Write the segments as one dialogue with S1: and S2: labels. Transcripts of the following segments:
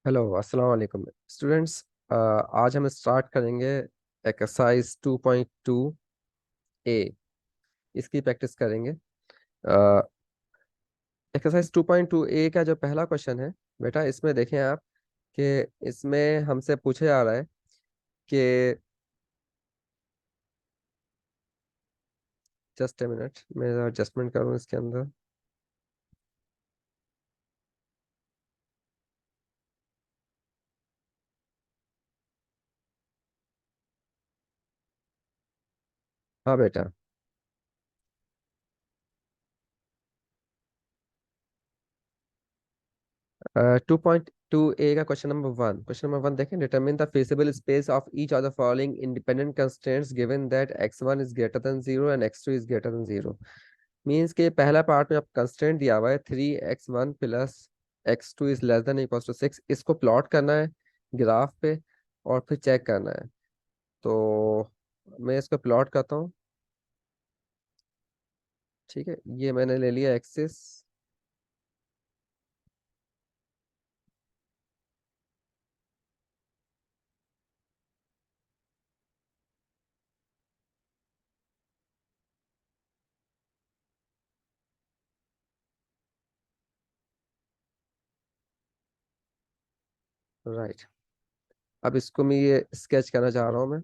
S1: Hello, अस्सलाम वालेकुम students. आज हम स्टार्ट करेंगे एक्सरसाइज 2.2 ए। इसकी प्रैक्टिस करेंगे। एक्सरसाइज 2.2 ए का जो पहला क्वेश्चन है बेटा, इसमें देखें आप कि इसमें हमसे पूछा जा रहा है कि जस्ट ए मिनट, मैं एडजस्टमेंट करूँ इसके अंदर। हाँ बेटा। 2.2 ए का क्वेश्चन नंबर वन देखें। Determine the feasible space of each of the following independent constraints given that x1 is greater then 0 and x2 is greater then 0। Means के पहला पार्ट में आप कंस्ट्रेंट दिया हुआ है 3x1 plus x2 is less than equal to 6। इसको plot करना है ग्राफ पे और फिर चेक करना है। तो मैं इसको प्लॉट करता हूँ। ठीक है, ये मैंने ले लिया एक्सिस। राइट। अब इसको मैं ये स्केच करना चाह रहा हूँ मैं।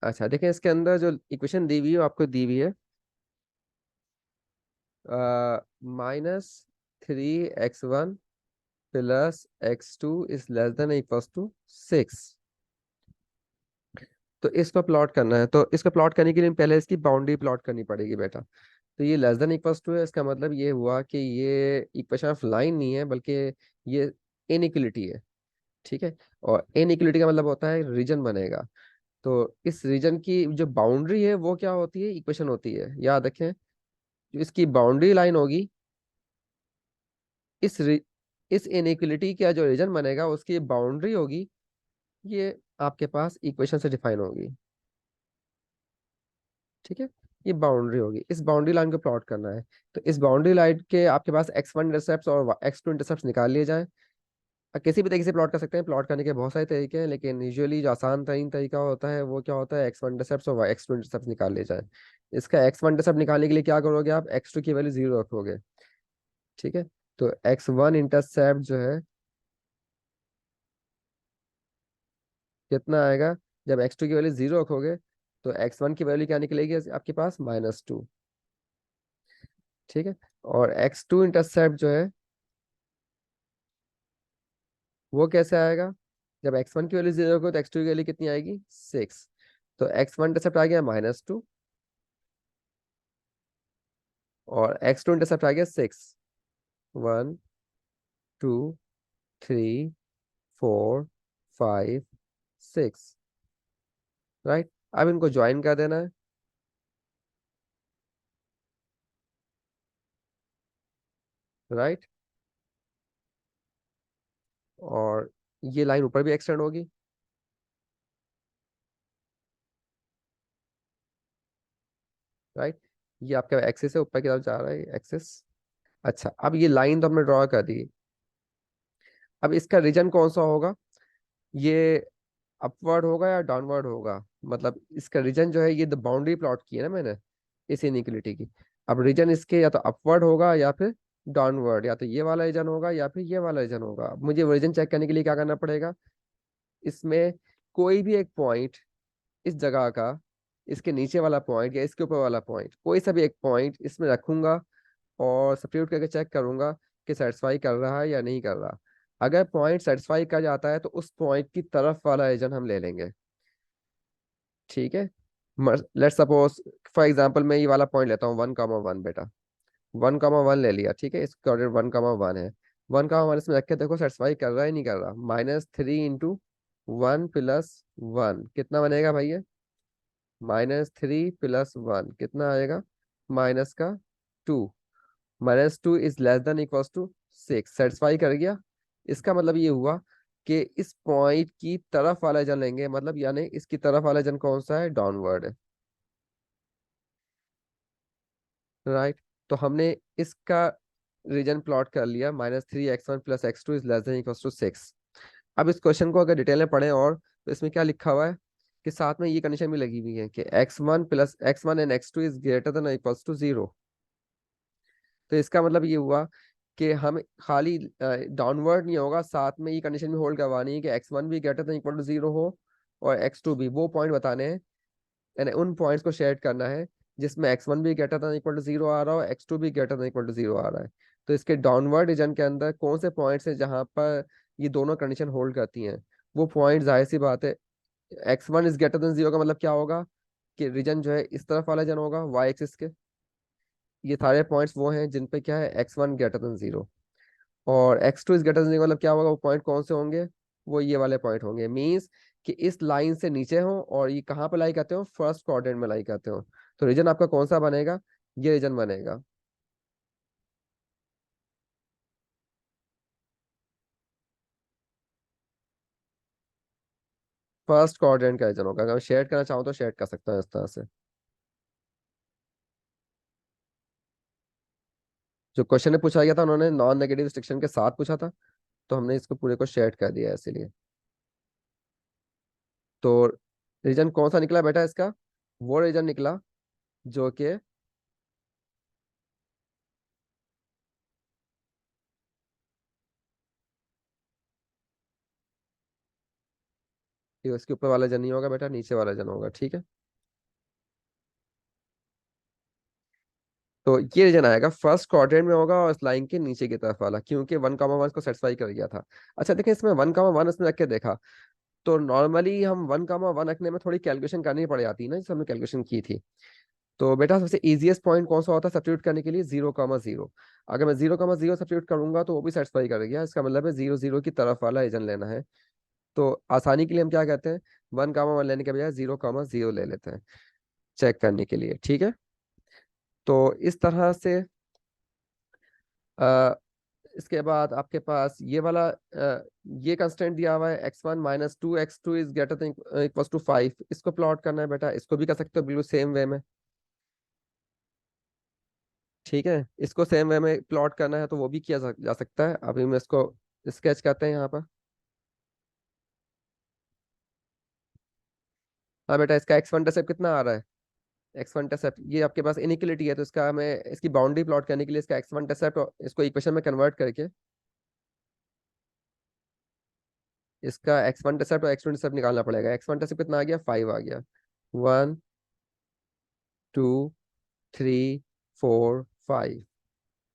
S1: अच्छा, देखें इसके अंदर जो इक्वेशन दी हुई है वो आपको दी हुई है -3x1 plus x2 is less than equal to 6। तो इसको प्लॉट करना है, तो इसको प्लॉट करने के लिए पहले इसकी बाउंड्री प्लॉट करनी पड़ेगी बेटा। तो ये लेस देन इक्वल टू है, इसका मतलब ये हुआ कि ये इक्वेशन ऑफ लाइन नहीं है बल्कि ये इनइक्वलिटी है। ठीक है। और इनइक्वलिटी का मतलब होता है रीजन बनेगा। तो इस रीजन की जो बाउंड्री है वो क्या होती है, इक्वेशन होती है। याद रखें, जो इसकी बाउंड्री लाइन होगी, इस रि, इस इनइक्वलिटी का जो रीजन बनेगा उसकी बाउंड्री होगी, ये आपके पास इक्वेशन से डिफाइन होगी। ठीक है। ये बाउंड्री होगी, इस बाउंड्री लाइन को प्लॉट करना है। तो इस बाउंड्री लाइन के आपके पास x1 इंटरसेप्ट और x2 इंटरसेप्ट निकाल लिए जाएं। किसी भी तरीके से प्लॉट कर सकते हैं, प्लॉट करने के बहुत सारे तरीके हैं, लेकिन यूजुअली जो आसान तरीन तरीका होता है वो क्या होता है, x1 इंटरसेप्ट और x2 इंटरसेप्ट निकाल लिए जाए। इसका x1 इंटरसेप्ट निकालने के लिए क्या करोगे, आप x2 की वैल्यू 0 रखोगे। ठीक है। तो x1 इंटरसेप्ट जो है कितना आएगा, जब x2 की वैल्यू 0 रखोगे तो x1 की वैल्यू क्या निकलेगी आपके पास, -2। ठीक है। और x2 इंटरसेप्ट जो है वो कैसे आएगा, जब x1 की वैल्यू 0 होगी तो x2 की वैल्यू कितनी आएगी, 6। तो x1 इंटरसेप्ट आ गया -2 और x2 इंटरसेप्ट आ गया 6। 1 2 3 4 5 6। राइट। अब इनको ज्वाइन कर देना है। राइट। और ये लाइन ऊपर भी एक्सटेंड होगी। राइट। ये आपका एक्सिस है, ऊपर की तरफ जा रहा है एक्सिस। अच्छा, अब ये लाइन तो हमने ड्रॉ कर दी। अब इसका रीजन कौन सा होगा, ये अपवर्ड होगा या डाउनवर्ड होगा। मतलब इसका रीजन जो है, ये द बाउंड्री प्लॉट की है ना मैंने इस इनइक्वलिटी की। अब रीजन इसके या तो अपवर्ड होगा या फिर डाउनवर्ड, या तो ये वाला रीजन होगा या फिर ये वाला रीजन होगा। अब मुझे रीजन चेक करने के लिए क्या करना पड़ेगा, इसमें कोई भी एक पॉइंट इस जगह का, इसके नीचे वाला पॉइंट या इसके ऊपर वाला पॉइंट, कोई सा भी एक पॉइंट इसमें रखूंगा और सब्स्टिट्यूट करके चेक करूंगा कि सेटिस्फाई कर रहा है या नहीं कर रहा। अगर पॉइंट सेटिस्फाई कर जाता है तो उस पॉइंट की तरफ वाला रीजन हम ले लेंगे। ठीक है। लेट्स सपोज, फॉर एग्जांपल मैं ये वाला पॉइंट लेता हूँ 1,1 बेटा। 1,1 ले लिया। ठीक है, इसका ऑर्डर 1,1 है। 1,1 इसमें रख के देखो सेटिस्फाई कर रहा है नहीं कर रहा। -3 इंटू 1 प्लस 1 कितना बनेगा भैया, -3 प्लस 1 कितना आएगा, -2। -2 is less than equal to 6। Satisfy कर गया। इसका मतलब ये हुआ कि इस पॉइंट की तरफ वाला जन लेंगे, मतलब यानी इसकी तरफ वाला जन कौन सा है, डाउनवर्ड है। राइट। तो हमने इसका रीजन प्लॉट कर लिया, -3x1 + x2 is less than equal to 6। अब इस क्वेश्चन को अगर डिटेल में पढ़ें और, तो इसमें क्या लिखा हुआ है कि साथ में ये कंडीशन भी लगी हुई है कि x1 and x2 is greater than equal to 0। तो इसका मतलब ये हुआ कि हम खाली डाउनवर्ड नहीं होगा, साथ में ये कंडीशन भी होल्ड करवानी है कि x1 भी ग्रेटर देन इक्वल टू 0 हो और x2 भी। वो पॉइंट बताने हैं, यानी उन पॉइंट्स को शेयर करना है जिसमें x1 भी ग्रेटर देन इक्वल टू 0 आ रहा हो, x2 भी ग्रेटर देन इक्वल टू 0 आ रहा है। तो इसके डाउनवर्ड रीजन के अंदर कौन से पॉइंट्स हैं जहां पर ये दोनों कंडीशन होल्ड करती हैं? वो पॉइंट जाहिर सी बात है, x1 इज ग्रेटर देन 0 का मतलब क्या होगा कि रीजन जो है इस तरफ वाला रीजन होगा y एक्सिस के। ये सारे पॉइंट्स वो हैं जिन पे क्या है x1 ग्रेटर देन 0, और x2 इज ग्रेटर देन 0 मतलब क्या होगा, वो पॉइंट कौन से होंगे? वो ये वाले पॉइंट होंगे। मींस कि इस लाइन से नीचे हो और ये कहाँ पे लाई करते हो, फर्स्ट क्वाड्रेंट में लाई करते हो। तो रीजन आपका कौन सा बनेगा? ये रीजन बनेगा, फर्स्ट क्वाड्रेंट का रीजन होगा। अगर मैं शेड करना चाहूँ तो शेड कर सकता हूँ इस तरह से। जो क्वेश्चन ने पूछा गया था उन्होंने नॉन नेगेटिव रिस्ट्रिक्शन के साथ पूछा था, तो हमने इसको पूरे को शेड कर दिया है इसीलिए। तो रीजन कौन सा निकला बेटा इसका? वो रीजन निकला जो कि ये उसके ऊपर वाला जन नहीं होगा बेटा, नीचे वाला जन होगा, ठीक है। तो ये रीजन आएगा फर्स्ट क्वाड्रेंट में होगा और इस लाइन के नीचे की तरफ वाला, क्योंकि 1,1 को सेटिस्फाई कर गया था। अच्छा देखिए, इसमें 1,1 इसमें रख के देखा, तो नॉर्मली हम 1,1 रखने में थोड़ी कैलकुलेशन करनी पड़ जाती है ना, जिससे हमने कैलकुलेशन की थी। तो बेटा सबसे इजीएस्ट पॉइंट कौन सा होता है सब्स्टिट्यूट करने के लिए? 0,0। अगर मैं 0,0 सब्स्टिट्यूट करूंगा तो वो भी सेटिस्फाई कर गया, इसका मतलब है 0,0 की तरफ वाला रीजन लेना है। तो आसानी के लिए हम क्या कहते हैं, 1,1 लेने के बजाय 0,0 ले लेते हैं चेक करने के लिए, ठीक है। तो इस तरह से अ, इसके बाद आपके पास ये वाला ये कंस्टेंट दिया हुआ है x1 - 2x2 is greater than equal to 5। इसको प्लॉट करना है बेटा, इसको भी कर सकते हो बिल्कुल सेम वे में, ठीक है। इसको सेम वे में प्लॉट करना है तो वो भी किया जा सकता है। अभी मैं इसको स्केच करते हैं यहाँ पर। हाँ बेटा, इसका x1 इंटरसेप्ट कितना आ रहा है? x1 इंटरसेप्ट ये आपके पास इनइक्वलिटी है, तो इसका हमें इसकी बाउंड्री प्लॉट करने के लिए इसका x1 इंटरसेप्ट इसको इक्वेशन में कन्वर्ट करके इसका x1 इंटरसेप्ट और x2 इंटरसेप्ट निकालना पड़ेगा। x1 इंटरसेप्ट कितना आ गया? 5 आ गया। 1 2 3 4 5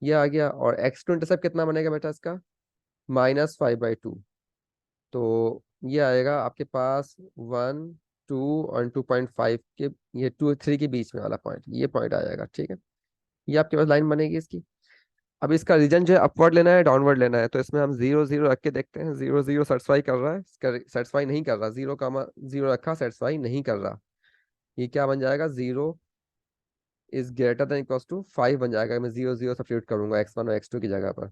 S1: ये आ गया। और x2 इंटरसेप्ट कितना बनेगा बेटा इसका? -5/2। तो ये आएगा आपके पास 1 2 और 2.5 के, ये 2 3 के बीच में वाला पॉइंट, ये पॉइंट आ जाएगा, ठीक है। ये आपके पास लाइन बनेगी इसकी। अब इसका रीजन जो है अपवर्ड लेना है डाउनवर्ड लेना है, तो इसमें हम 0,0 रख के देखते हैं। 0,0 सेटिस्फाई कर रहा है? सेटिस्फाई नहीं कर रहा। 0,0 रखा, सेटिस्फाई नहीं कर रहा। ये क्या बन जाएगा? 0 is greater than equal to 5 बन जाएगा। मैं 0,0 सब्स्टिट्यूट करूंगा x1 और x2 की जगह पर।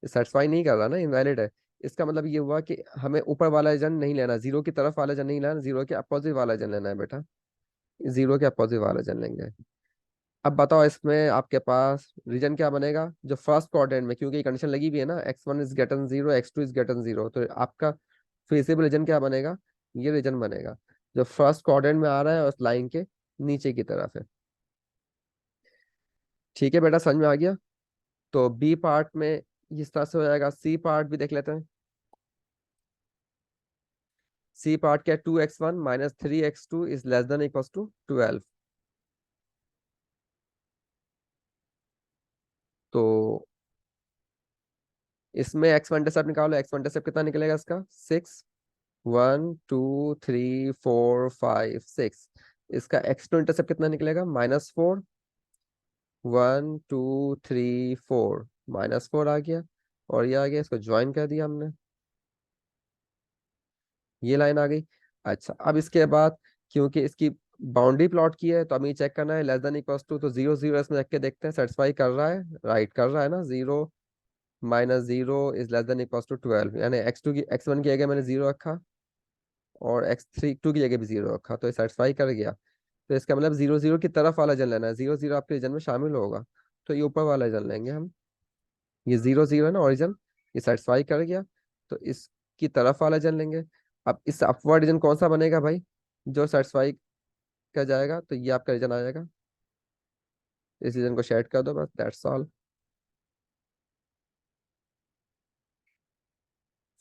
S1: सेटिस्फाई नहीं कर रहा ना, इनवैलिड है। इसका मतलब ये हुआ कि हमें ऊपर वाला जन नहीं लेना, 0 की तरफ वाला जन नहीं लेना, 0 के अपोजिट वाला जन लेना है बेटा। 0 के अपोजिट वाला जन लेंगे। अब बताओ इसमें आपके पास रीजन क्या बनेगा जो फर्स्ट क्वाड्रेंट में, क्योंकि कंडीशन लगी हुई है ना, x1 is greater then 0 x2 is greater then 0, तो आपका फिजिबल रीजन क्या बनेगा? ये रीजन बनेगा जो फर्स्ट क्वाड्रेंट में आ रहा है और उस लाइन के नीचे की तरफ है। ठीक है बेटा, समझ में आ गया? तो बी पार्ट में इस तरह से हो जाएगा। सी पार्ट भी देख लेते हैं। सी पार्ट क्या? 2x1 - 3x2 is less than equal to 12। तो इसमें x1 इंटरसेप्ट निकालो। x1 इंटरसेप्ट कितना निकलेगा इसका? 6। 1 2 3 4 5 6। इसका x2 इंटरसेप्ट कितना निकलेगा? -4। 1 2 3 4 -4 आ गया, और ये आ गया, इसको ज्वाइन कर दिया हमने, ये लाइन आ गई। अच्छा, अब इसके बाद क्योंकि इसकी बाउंड्री प्लॉट की है, तो हमें चेक करना है लेस देन इक्वल टू, तो 0,0 इसमें रख के देखते हैं सेटिस्फाई कर रहा है, राइट कर रहा है ना। 0 - 0 is less than equal to 12, यानी x1 की जगह मैंने 0 रखा और x2 की जगह भी 0 रखा, तो ये सेटिस्फाई कर गया। तो इसका मतलब 0 0 की तरफ वाला रीजन लेना है, 0 0 आपके रीजन में शामिल होगा, तो ये ऊपर वाला रीजन लेंगे हम। ये 0 0 है ना ओरिजिन, ये सेटिस्फाई कर गया, तो इसकी तरफ वाला रीजन लेंगे। अब इस अपवर्ड रीजन कौन सा बनेगा भाई, जो सेटिस्फाई कर जाएगा, तो ये आपका रीजन आ जाएगा। इस रीजन को शेड कर दो बस, दैट्स ऑल।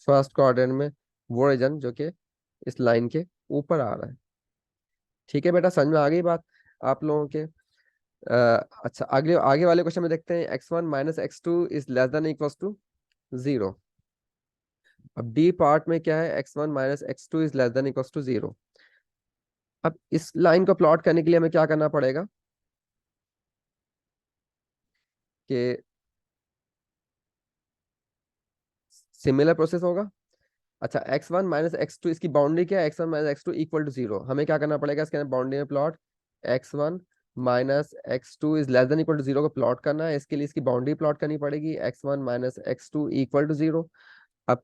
S1: फर्स्ट क्वाड्रेंट में वो रीजन जो कि इस लाइन के ऊपर आ रहा है। ठीक है बेटा, समझ में आ गई बात आप लोगों के। अच्छा, अगले आगे वाले क्वेश्चन में देखते हैं, x1 - x2 is less than equals to 0। अब डी पार्ट में क्या है, x1 - x2 is less than equals to 0। अब इस लाइन को प्लॉट करने के लिए हमें क्या करना पड़ेगा कि सिमिलर प्रोसेस होगा। अच्छा, x1 - x2 इसकी बाउंड्री क्या है, x1 - x2 इक्वल टू 0। हमें क्या करना पड़ेगा इसके बाउंड्री में plot, x1 - x2 is less than equal to 0 को प्लॉट करना है। इसके लिए इसकी बाउंड्री प्लॉट करनी पड़ेगी, x1 - x2 इक्वल टू 0। अब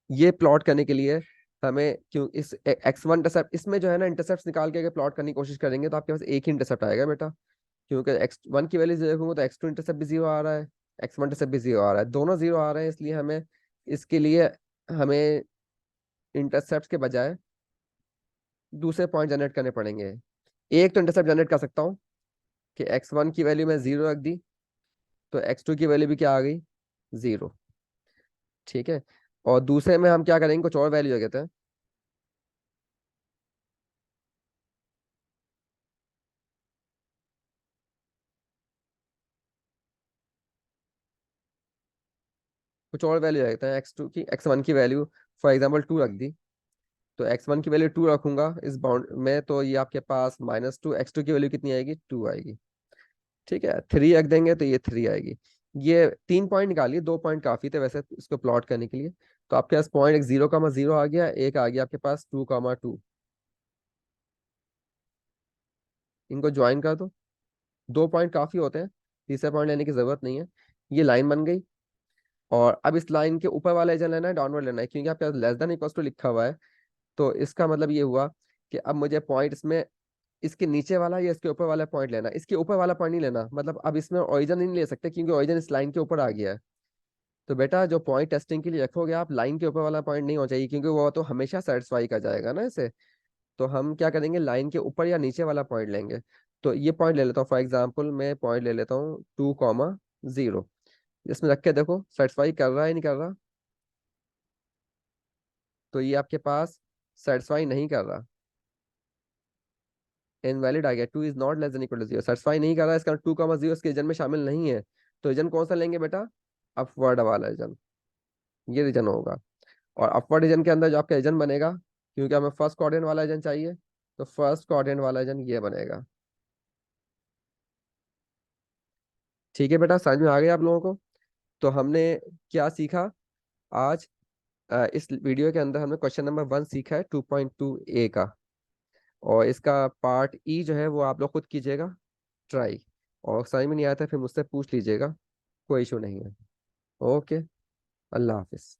S1: ये प्लॉट करने के लिए हमें क्यों इस x1 इंटरसेप्ट, इसमें जो है ना इंटरसेप्ट निकाल के अगर प्लॉट करने की कोशिश करेंगे तो आपके पास एक ही इंटरसेप्ट आएगा बेटा, क्योंकि x1 की वैल्यू देखूंगा तो x2 इंटरसेप्ट भी 0 आ रहा है, x1 इंटरसेप्ट भी 0 आ रहा है, दोनों 0 आ रहे हैं। इसलिए हमें इसके लिए हमें इंटरसेप्ट के बजाय दूसरे पॉइंट जनरेट करने पड़ेंगे। एक तो इंटरसेप्ट जनरेट कर सकता हूँ कि x1 की वैल्यू मैं 0 रख दी, तो x2 की वैल्यू भी क्या आ गई, 0। ठीक है, और दूसरे में हम क्या करेंगे, कुछ और वैल्यू कहते हैं, कुछ और वैल्यू कहते हैं x2 की, x1 की वैल्यू फॉर एग्जाम्पल 2 रख दी, तो x1 की वैल्यू 2 रखूंगा इस बाउंड में, तो ये आपके पास -2, x2 की वैल्यू कितनी आएगी, 2 आएगी। ठीक है, 3 रख देंगे तो ये 3 आएगी। ये 3 पॉइंट निकालिए, 2 पॉइंट काफी थे वैसे इसको प्लॉट करने के लिए। तो आपके पास पॉइंट एक 0, 0 आ गया, एक आ गया आपके पास 2, 2। इनको ज्वाइन कर दो, 2 पॉइंट काफी होते हैं, तीसरा पॉइंट लेने की जरूरत नहीं है। ये लाइन बन गई, और अब इस लाइन के ऊपर वाला एजन लेना है, डाउनवर्ड लेना है, क्योंकि आपके पास लेस देन इक्वल टू लिखा हुआ है। तो इसका मतलब ये हुआ कि अब मुझे पॉइंट इसमें इसके नीचे वाला या इसके ऊपर वाला पॉइंट लेना, इसके ऊपर वाला पॉइंट नहीं लेना, मतलब अब इसमें ओरिजिन नहीं ले सकते क्योंकि ओरिजिन इस लाइन के ऊपर आ गया है। तो बेटा जो पॉइंट टेस्टिंग के लिए रखोगे आप, लाइन के ऊपर वाला पॉइंट नहीं होना चाहिए, क्योंकि वो तो हमेशा सेटिस्फाई कर जाएगा ना इसे। तो हम क्या करेंगे, लाइन के ऊपर या नीचे वाला पॉइंट लेंगे। तो ये पॉइंट ले लेता हूँ, फॉर एग्जाम्पल मैं पॉइंट ले लेता हूँ 2, 0। इसमें रख के देखो सेटिस्फाई कर रहा है नहीं कर रहा, तो ये आपके पास सेटिस्फाई नहीं कर रहा, इनवैलिड आ गया, 2 is not less than equal to 0, satisfy नहीं कर रहा है, इसका 2, 0 इसके रीजन में शामिल नहीं है। तो रीजन कौन सा लेंगे बेटा, अपवर्ड वाला रीजन, ये रीजन होगा। और अपवर्ड रीजन के अंदर जो आपका रीजन बनेगा, क्योंकि हमें फर्स्ट क्वाड्रेंट वाला रीजन चाहिए, तो फर्स्ट क्वाड्रेंट वाला रीजन ये बनेगा। ठीक है बेटा, समझ में आ गया आप लोगों को। तो हमने क्या सीखा आज, इस वीडियो के अंदर हमने क्वेश्चन नंबर 1 सीखा है 2.2 का, और इसका पार्ट ई जो है वो आप लोग खुद कीजिएगा ट्राई, और समझ में नहीं आता फिर मुझसे पूछ लीजिएगा, कोई इशू नहीं है। ओके, अल्लाह हाफिज।